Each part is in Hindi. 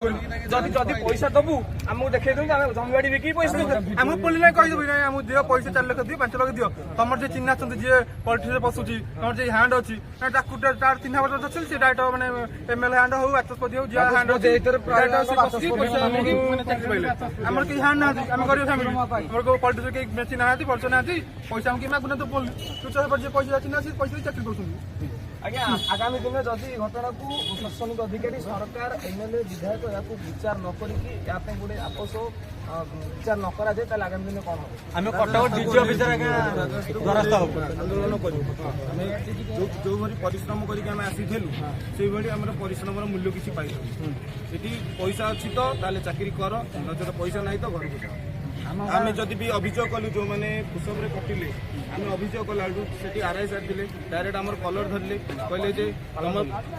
जदि जदि पैसा दबु आमको देखै दउ जमीबाड़ी बिकी पैसा दउ आम पुलिस कहीदेव ना आम दियो पैसा 4 लाख दियो 5 लाख दियो तुम जे चिन्ह जी पॉलिटिक्स पशुची तुम जे हैंड अच्छी तार चिन्ह वर्ष अच्छी से डायरेक्ट मैंने एमएलए हैंड हो वाचस्पति हो जहाँ हैंड अच्छी आम कहीं हैंड ना आम गरीब फैमिली पॉलिटिक्स कहीं चिन्ह ना परिचय ना पैसा आम कि मागुना तो पैसा चिन्ह पैसा चाकरी कर आज्ञा आगामी दिन जदि घटना को प्रशासनिक अधिकारी सरकार एमएलए विधायक या विचार न करें गोटे आपस विचार न करा जाए आगामी दिन कौन हम कटक डीजी ऑफिसर आंदोलन कर जो भाई परिश्रम करके आसीलु से भाई परिश्रम मूल्य किसी पाई पैसा अच्छी तो चाकरी कर नजर पैसा ना तो घर को आम जदि भी अभियोग कलु जो मैंने पुसम कटिले आम अभियोग कला से आरआई सार थे डायरेक्ट आम कलर धरले कहले जे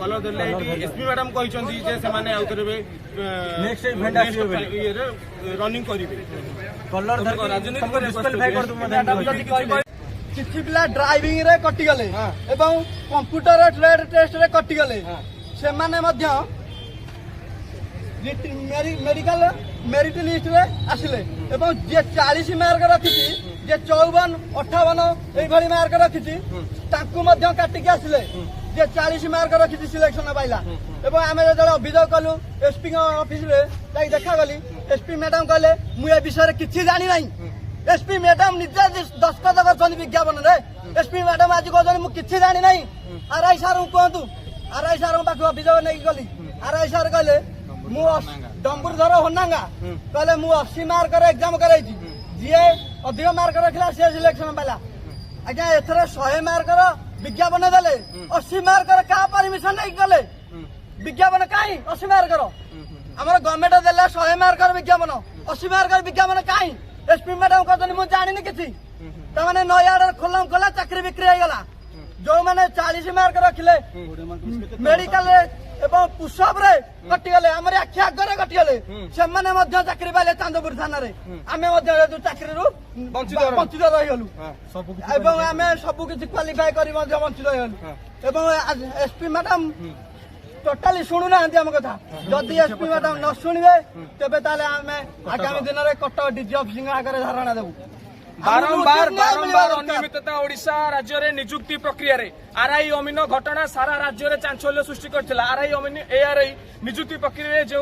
कलर धरले एसपी मैडम कहते रनिंग करेंगे किसी पिला ड्राइविंग रे कटिगले एवं कंप्यूटर ट्रेड टेस्ट रे कटिगले से माने मध्य मेडिकल मेरिट लिस्ट रे आसिले एवं जे 40 मार्क रखी जे 54 58 एभली मार्क रखी ताकू मध्य काटिक आसिले जे 40 मार्क रखी सिलेक्शन पाइला एवं आम जो अभियोग कलु एसपी ऑफिस रे जाई देखा गली एसपी मैडम कहले मुझे विषय किसी जानी ना एसपी मैडम निजे दस्तखत कर विज्ञापन रे एसपी मैडम आज कहते मुझे किसी जानी ना आरआई सार कहतु आरआई सार पाख अभियोग नहीं गली आरआई सार कहले डम्बुरधर होनांगा कहले मु 80 मार्क एग्जाम कराई जी अधिक मार्क रखला से सिलेक्शन पाला आज्ञा एथरे 100 मार्क विज्ञापन देले 80 मार्क क्या परमिशन नहीं गले विज्ञापन कहीं 80 मार्क आमर गवर्नमेंट देला 100 मार्क विज्ञापन 80 मार्क विज्ञापन कहीं एसपी मैडम कहते मुझे जानी किसी तमाने नयाड़ खोलम खोला चाकरी बिक्री होगा जो मैंने 40 मार्क रखिले मेडिकल एवं पुषप रे कटिगले आम आखि आगे कटिगले से चाकरी पाइले चांदपुर थाना आम चाकरी वंचित रहीगलु एवं आम सबकि क्वालिफाई कर वंचित रहीगलु एसपी मैडम टोटाली शुणुना आम कथा जदि एसपी मैडम न शुणे तेरे आम आगामी दिन में कटक डीजी ऑफिस आगे धारणा देवु बारंबार बारंबार अनियमितता ओडिशा राज्य रे नियुक्ति प्रक्रिया रे आरआई अमीन घटना सारा राज्य रे चांचल्य सृष्टि करथिला आरआई अमीन एआरआई नियुक्ति प्रक्रिया रे जो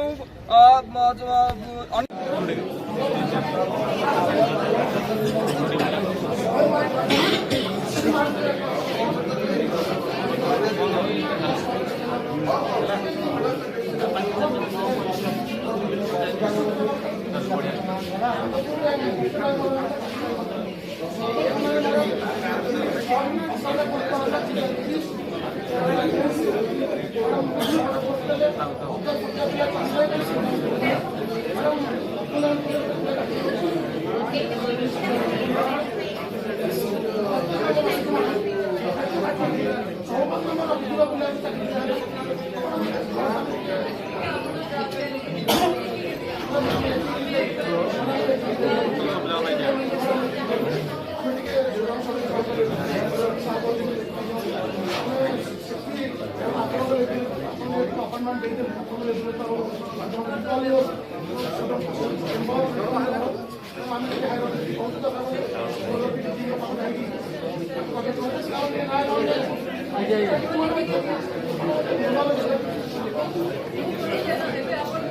आइए